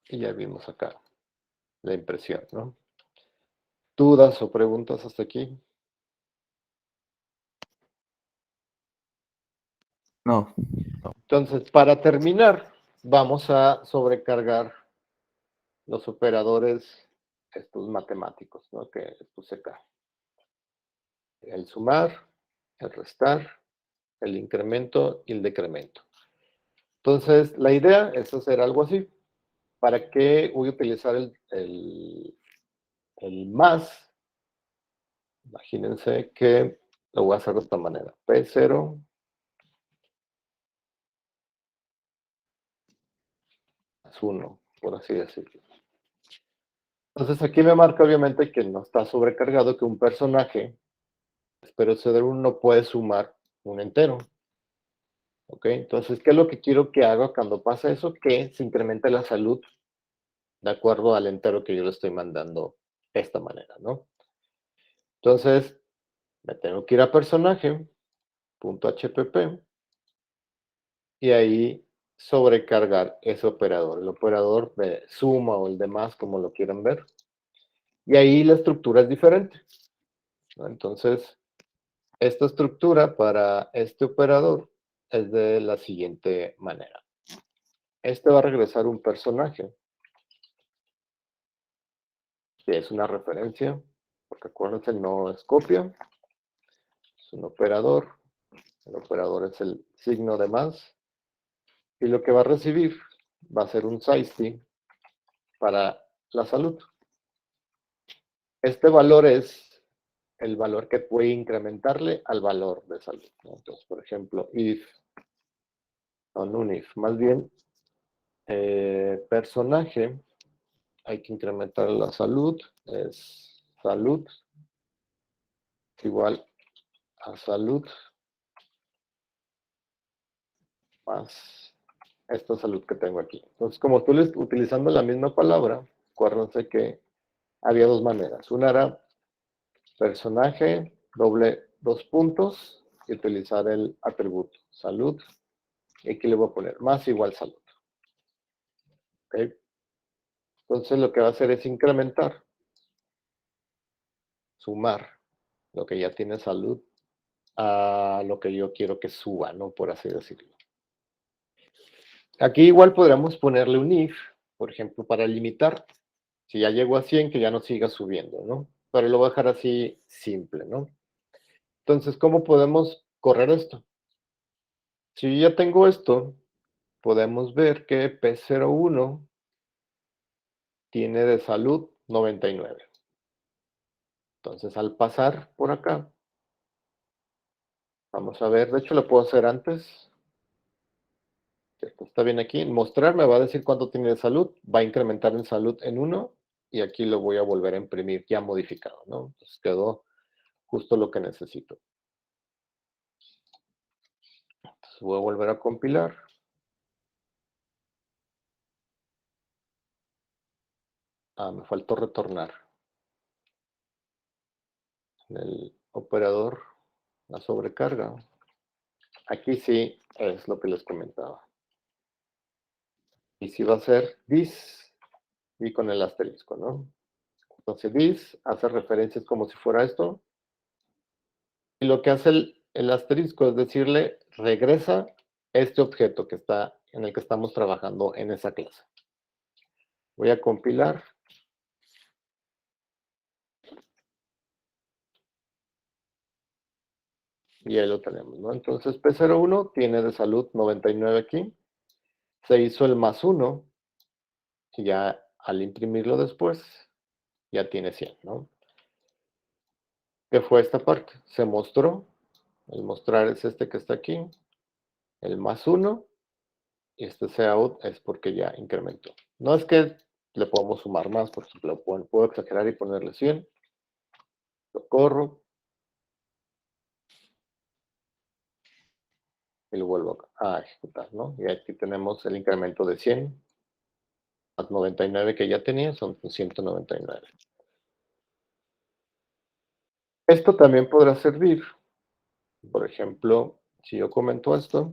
A: Y ya vimos acá la impresión, ¿no? ¿Dudas o preguntas hasta aquí?
C: No.
A: Entonces, para terminar, vamos a sobrecargar los operadores, estos matemáticos, ¿no? Que puse acá. El sumar, el restar, el incremento y el decremento. Entonces, la idea es hacer algo así. ¿Para qué voy a utilizar el más? Imagínense que lo voy a hacer de esta manera. P0 más 1, por así decirlo. Entonces aquí me marca obviamente que no está sobrecargado, que un personaje, pero CD1 no puede sumar un entero. ¿Ok? Entonces, ¿qué es lo que quiero que haga cuando pasa eso? Que se incremente la salud de acuerdo al entero que yo le estoy mandando de esta manera, ¿no? Entonces, me tengo que ir a personaje, .hpp, y ahí sobrecargar ese operador, el operador de suma o el de más, como lo quieran ver. Y ahí la estructura es diferente, ¿no? Entonces, esta estructura para este operador es de la siguiente manera. Este va a regresar un personaje, que es una referencia, porque acuérdense, no es copia, es un operador, el operador es el signo de más, y lo que va a recibir va a ser un SAISTI para la salud. Este valor es el valor que puede incrementarle al valor de salud, ¿no? Entonces, por ejemplo, if, no un if, más bien, personaje, hay que incrementar la salud, es salud igual a salud más esta salud que tengo aquí. Entonces, como estoy utilizando la misma palabra, acuérdense que había dos maneras. Una era personaje, doble dos puntos, y utilizar el atributo salud. Y aquí le voy a poner más igual salud. ¿Okay? Entonces, lo que va a hacer es incrementar, sumar lo que ya tiene salud a lo que yo quiero que suba, ¿no? Por así decirlo. Aquí igual podríamos ponerle un if, por ejemplo, para limitar. Si ya llegó a 100, que ya no siga subiendo, ¿no? Pero lo voy a dejar así simple, ¿no? Entonces, ¿cómo podemos correr esto? Si ya tengo esto, podemos ver que P01 tiene de salud 99. Entonces, al pasar por acá, vamos a ver, de hecho lo puedo hacer antes. Esto está bien aquí. Mostrar me va a decir cuánto tiene de salud. Va a incrementar en salud en 1 y aquí lo voy a volver a imprimir ya modificado, ¿no? Entonces quedó justo lo que necesito. Entonces voy a volver a compilar. Me faltó retornar. En el operador, la sobrecarga. Aquí sí es lo que les comentaba. Y si va a ser this y con el asterisco, ¿no? Entonces this hace referencias como si fuera esto. Y lo que hace el asterisco es decirle, regresa este objeto que está, en el que estamos trabajando en esa clase. Voy a compilar. Y ahí lo tenemos, ¿no? Entonces P01 tiene de salud 99 aquí. Se hizo el más 1. Y ya al imprimirlo después, ya tiene 100, ¿no? ¿Qué fue esta parte? Se mostró. El mostrar es este que está aquí. El más 1. Y este cout es porque ya incrementó. No es que le podamos sumar más, por ejemplo, puedo exagerar y ponerle 100. Lo corro. Y lo vuelvo a ejecutar, ¿no? Y aquí tenemos el incremento de 100. Más 99 que ya tenía son 199. Esto también podrá servir. Por ejemplo, si yo comento esto,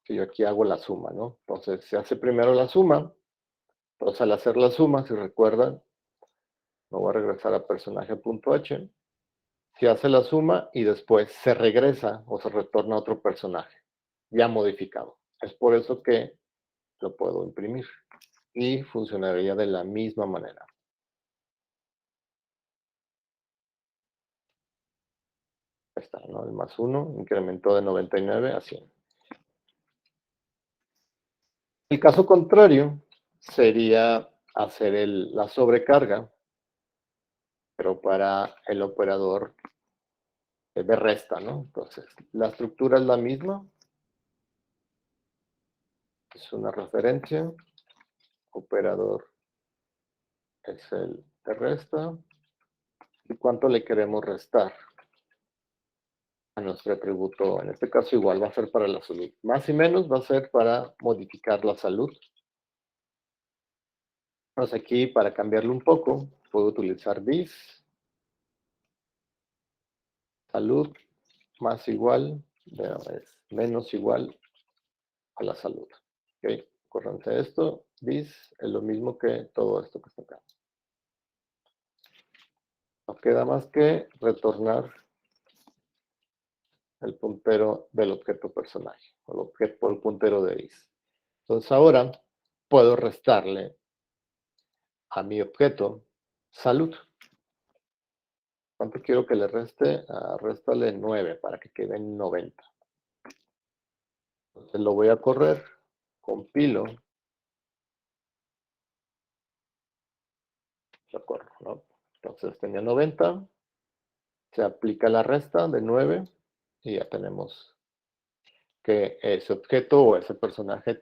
A: si yo aquí hago la suma, ¿no? Entonces se hace primero la suma. Entonces al hacer la suma, si recuerdan, me voy a regresar a personaje.h. Se hace la suma y después se regresa o se retorna a otro personaje ya modificado. Es por eso que lo puedo imprimir y funcionaría de la misma manera. Ahí está, ¿no? El más 1 incrementó de 99 a 100. El caso contrario sería hacer la sobrecarga, pero para el operador de resta, ¿no? Entonces, la estructura es la misma. Es una referencia. Operador es el de resta. ¿Y cuánto le queremos restar a nuestro atributo? En este caso igual va a ser para la salud. Más y menos va a ser para modificar la salud. Entonces aquí, para cambiarlo un poco, puedo utilizar this. Salud más igual, es menos igual a la salud. Ok, acuérdense esto. This es lo mismo que todo esto que está acá. No queda más que retornar el puntero del objeto personaje, o el puntero de is. Entonces ahora puedo restarle a mi objeto salud. ¿Cuánto quiero que le reste? Réstale 9 para que quede en 90. Entonces lo voy a correr, compilo, lo corro, ¿no? Entonces tenía 90, se aplica la resta de 9 y ya tenemos que ese objeto o ese personaje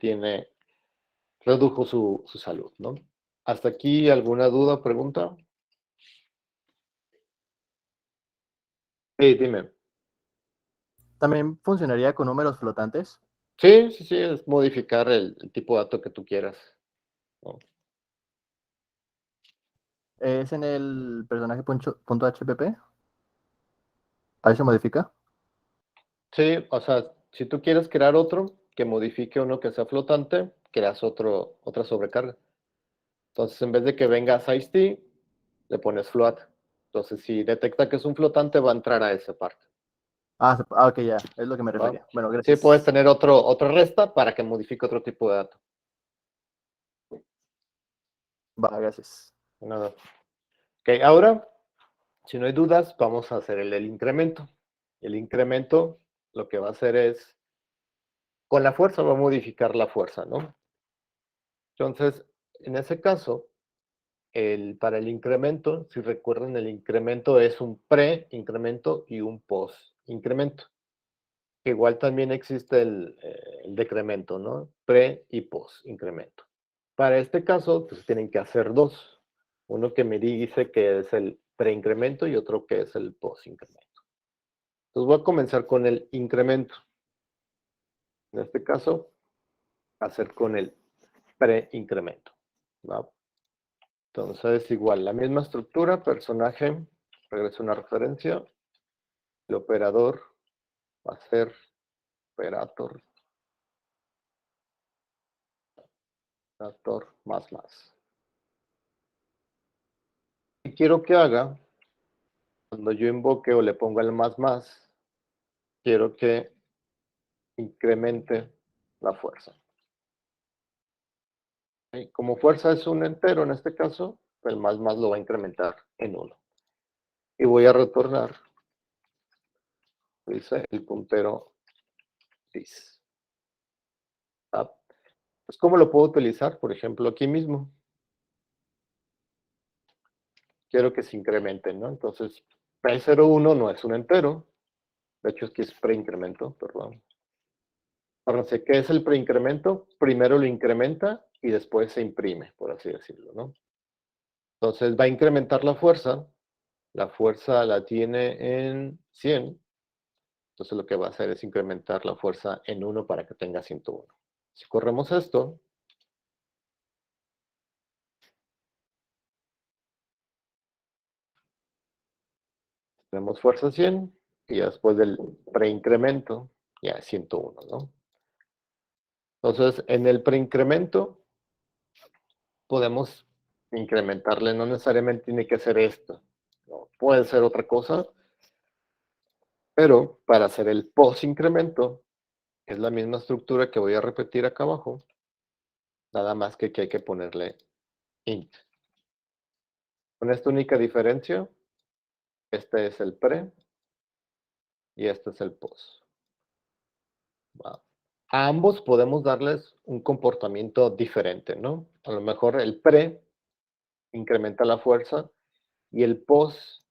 A: redujo su salud, ¿no? ¿Hasta aquí alguna duda o pregunta? Sí, dime.
B: ¿También funcionaría con números flotantes?
A: Sí, es modificar el tipo de dato que tú quieras, ¿no?
B: ¿Es en el personaje .hpp? ¿Ahí se modifica?
A: Sí, o sea, si tú quieres crear otro que modifique uno que sea flotante, creas otra sobrecarga. Entonces, en vez de que venga size_t, le pones float. Entonces, si detecta que es un flotante, va a entrar a esa parte.
B: Ok, ya, es lo que me
A: ¿Va?
B: refería. Bueno,
A: Sí,
B: gracias.
A: puedes tener otra resta para que modifique otro tipo de dato.
B: Va, gracias.
A: Nada. Ok, ahora, si no hay dudas, vamos a hacer el incremento. El incremento lo que va a hacer es, con la fuerza va a modificar la fuerza, ¿no? Entonces, en ese caso, para el incremento, si recuerdan, el incremento es un pre-incremento y un post-incremento. Igual también existe el decremento, ¿no? Pre y post-incremento. Para este caso, pues tienen que hacer dos. Uno que me dice que es el pre-incremento y otro que es el post-incremento. Entonces voy a comenzar con el incremento. En este caso, hacer con el pre-incremento, ¿no? Entonces, igual, la misma estructura, personaje, regreso una referencia, el operador va a ser operator más. Y quiero que haga, cuando yo invoque o le ponga el más, quiero que incremente la fuerza. ¿Sí? Como fuerza es un entero en este caso, el más lo va a incrementar en 1. Y voy a retornar dice el puntero dis. Pues, ¿cómo lo puedo utilizar? Por ejemplo, aquí mismo. Quiero que se incrementen, ¿no? Entonces, P01 no es un entero. De hecho, aquí es preincremento, perdón. Acuérdense, ¿qué es el preincremento? Primero lo incrementa y después se imprime, por así decirlo, ¿no? Entonces, va a incrementar la fuerza. La fuerza la tiene en 100. Entonces, lo que va a hacer es incrementar la fuerza en 1 para que tenga 101. Si corremos esto, tenemos fuerza 100 y ya después del preincremento ya es 101, ¿no? Entonces, en el preincremento podemos incrementarle, no necesariamente tiene que ser esto, ¿no? Puede ser otra cosa, pero para hacer el post-incremento, es la misma estructura que voy a repetir acá abajo, nada más que aquí hay que ponerle int. Con esta única diferencia, este es el pre y este es el post. ¿Va? A ambos podemos darles un comportamiento diferente, ¿no? A lo mejor el pre incrementa la fuerza y el post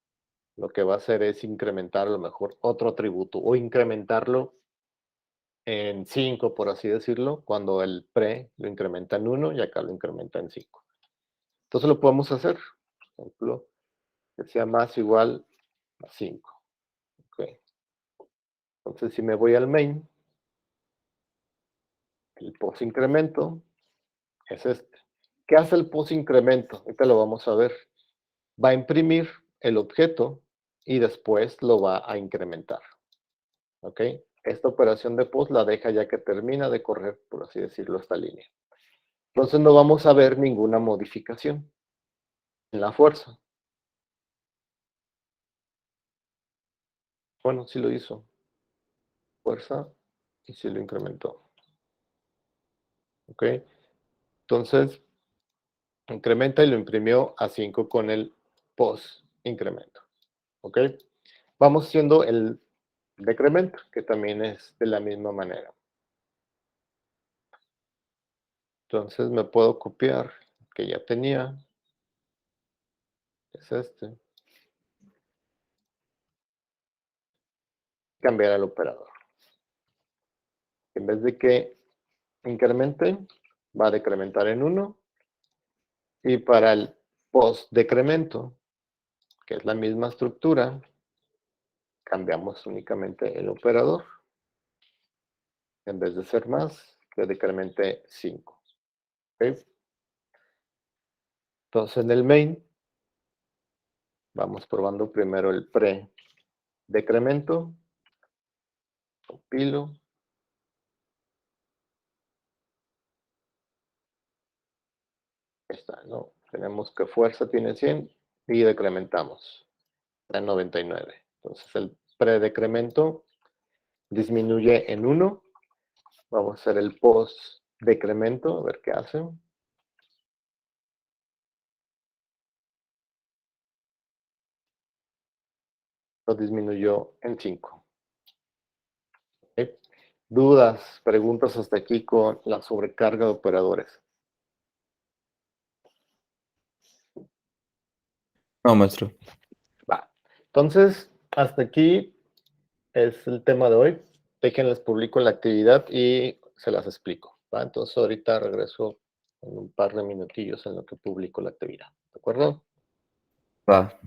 A: lo que va a hacer es incrementar a lo mejor otro atributo o incrementarlo en 5, por así decirlo, cuando el pre lo incrementa en 1 y acá lo incrementa en 5. Entonces lo podemos hacer, por ejemplo, que sea más o igual a 5. Okay. Entonces si me voy al main, el post incremento es este. ¿Qué hace el post incremento? Ahorita lo vamos a ver. Va a imprimir el objeto y después lo va a incrementar. ¿Ok? Esta operación de post la deja ya que termina de correr, por así decirlo, esta línea. Entonces no vamos a ver ninguna modificación en la fuerza. Bueno, sí lo hizo. Fuerza y sí lo incrementó. ¿Ok? Entonces, incrementa y lo imprimió a 5 con el post incremento. ¿Ok? Vamos haciendo el decremento, que también es de la misma manera. Entonces me puedo copiar, que ya tenía, es este. Cambiar el operador. En vez de que incremente, va a decrementar en 1. Y para el post-decremento, que es la misma estructura, cambiamos únicamente el operador. En vez de ser más, que decremente 5. ¿Okay? Entonces en el main, vamos probando primero el pre-decremento. Compilo. Ahí está, ¿no? Tenemos que fuerza tiene 100 y decrementamos a 99. Entonces el pre-decremento disminuye en 1. Vamos a hacer el post-decremento, a ver qué hace. Lo disminuyó en 5. ¿Okay? ¿Dudas, preguntas hasta aquí con la sobrecarga de operadores?
C: No, maestro.
A: Va. Entonces, hasta aquí es el tema de hoy. Déjenles publico la actividad y se las explico. ¿Va? Entonces, ahorita regreso en un par de minutillos en lo que publico la actividad. ¿De acuerdo?
C: Va.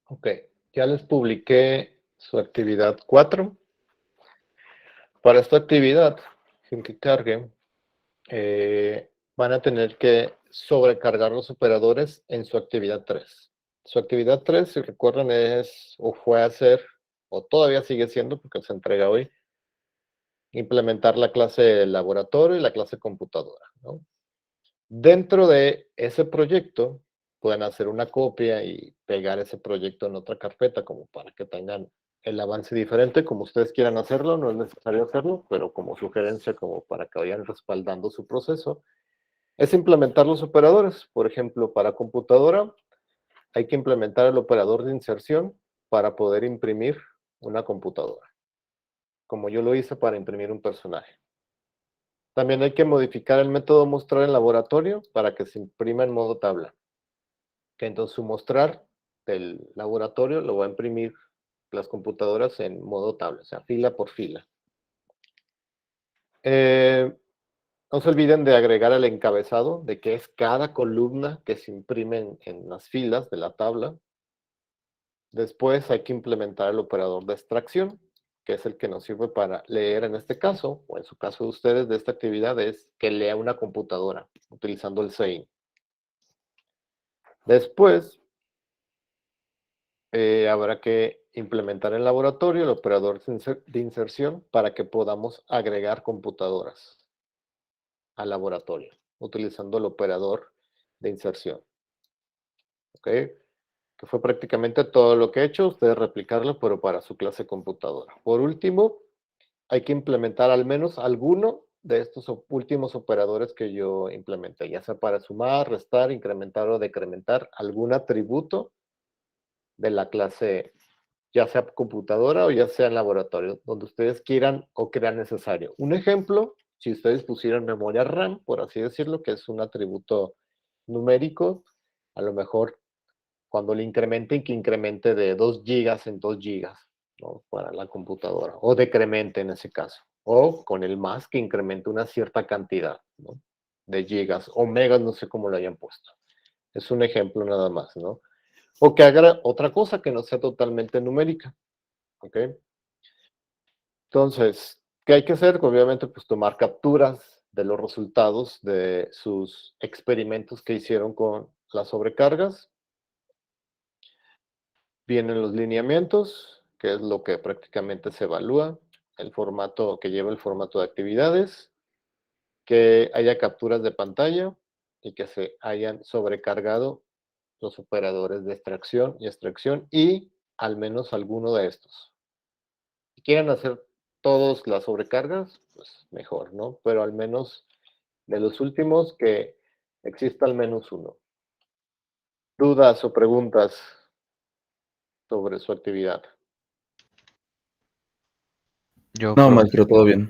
A: Ok, ya les publiqué su actividad 4. Para esta actividad, sin que cargue, van a tener que sobrecargar los operadores en su actividad 3. Su actividad 3, si recuerdan, es o fue a ser, o todavía sigue siendo, porque se entrega hoy, implementar la clase laboratorio y la clase computadora, ¿no? Dentro de ese proyecto, pueden hacer una copia y pegar ese proyecto en otra carpeta, como para que tengan el avance diferente, como ustedes quieran hacerlo, no es necesario hacerlo, pero como sugerencia, como para que vayan respaldando su proceso, es implementar los operadores. Por ejemplo, para computadora, hay que implementar el operador de inserción para poder imprimir una computadora, como yo lo hice para imprimir un personaje. También hay que modificar el método mostrar en laboratorio para que se imprima en modo tabla. Que entonces su mostrar del laboratorio lo va a imprimir las computadoras en modo tabla, o sea, fila por fila. No se olviden de agregar el encabezado, de que es cada columna que se imprime en las filas de la tabla. Después hay que implementar el operador de extracción, que es el que nos sirve para leer en este caso, o en su caso de ustedes de esta actividad, es que lea una computadora utilizando el SEIN. Después, habrá que implementar en laboratorio el operador de inserción para que podamos agregar computadoras al laboratorio, utilizando el operador de inserción. ¿Ok? Que fue prácticamente todo lo que he hecho, ustedes replicarlo, pero para su clase computadora. Por último, hay que implementar al menos alguno de estos últimos operadores que yo implementé, ya sea para sumar, restar, incrementar o decrementar algún atributo de la clase, ya sea computadora o ya sea en laboratorio, donde ustedes quieran o crean necesario. Un ejemplo, si ustedes pusieran memoria RAM, por así decirlo, que es un atributo numérico, a lo mejor cuando le incrementen, que incremente de 2 gigas en 2 gigas, ¿no? Para la computadora, o decremente en ese caso, o con el más que incremente una cierta cantidad, ¿no? De gigas o megas, no sé cómo lo hayan puesto. Es un ejemplo nada más, ¿no? O que haga otra cosa que no sea totalmente numérica, ¿ok? Entonces, ¿qué hay que hacer? Obviamente, pues tomar capturas de los resultados de sus experimentos que hicieron con las sobrecargas. Vienen los lineamientos, que es lo que prácticamente se evalúa, el formato que lleva el formato de actividades, que haya capturas de pantalla y que se hayan sobrecargado los operadores de extracción y al menos alguno de estos. Si quieren hacer todas las sobrecargas, pues mejor, ¿no? Pero al menos de los últimos que exista al menos uno. ¿Dudas o preguntas sobre su actividad?
C: No,
D: Profe.
C: maestro, todo bien.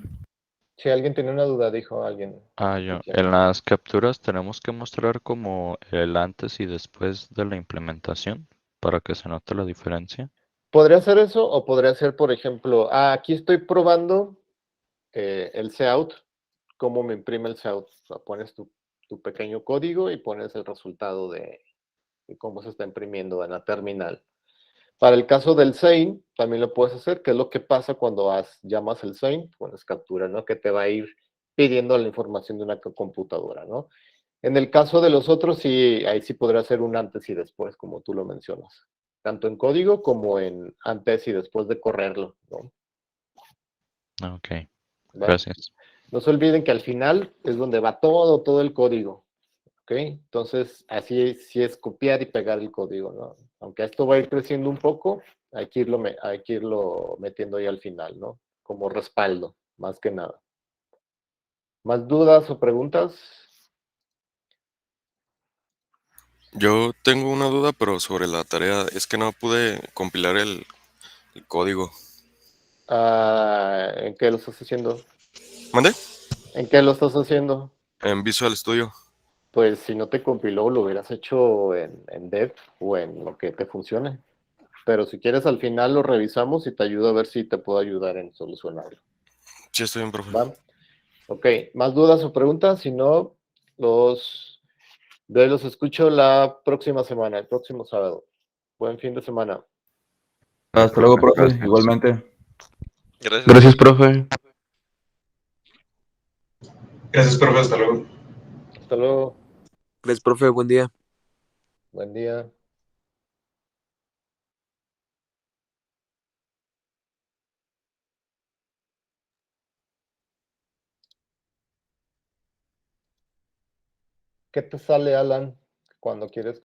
A: Si alguien tiene una duda, dijo alguien.
D: Yo. En las capturas tenemos que mostrar como el antes y después de la implementación para que se note la diferencia.
A: Podría ser eso o podría ser, por ejemplo, aquí estoy probando el cout, cómo me imprime el cout. O sea, pones tu pequeño código y pones el resultado de cómo se está imprimiendo en la terminal. Para el caso del SEIN, también lo puedes hacer, que es lo que pasa cuando llamas el SEIN, pones captura, ¿no? Que te va a ir pidiendo la información de una computadora, ¿no? En el caso de los otros, sí, ahí sí podría ser un antes y después, como tú lo mencionas. Tanto en código como en antes y después de correrlo, ¿no?
D: Ok,
A: ¿Va?
D: gracias.
A: No se olviden que al final es donde va todo el código, ¿ok? Entonces, así sí es copiar y pegar el código, ¿no? Aunque esto va a ir creciendo un poco, hay que irlo metiendo ahí al final, ¿no? Como respaldo, más que nada. ¿Más dudas o preguntas?
E: Yo tengo una duda, pero sobre la tarea, es que no pude compilar el código.
A: ¿En qué lo estás haciendo?
E: ¿Mande?
A: ¿En qué lo estás haciendo?
E: En Visual Studio.
A: Pues si no te compiló, lo hubieras hecho en Dev o en lo que te funcione. Pero si quieres, al final lo revisamos y te ayudo a ver si te puedo ayudar en solucionarlo.
E: Sí, estoy bien, profe.
A: ¿Va? Ok, ¿más dudas o preguntas? Si no, los escucho la próxima semana, el próximo sábado. Buen fin de semana.
C: Hasta luego, profe.
D: Gracias.
C: Igualmente.
F: Gracias, profe.
G: Gracias, profe. Hasta luego.
A: Hasta luego.
F: Gracias, profe. Buen día.
A: Buen día. ¿Qué te sale, Alan, cuando quieres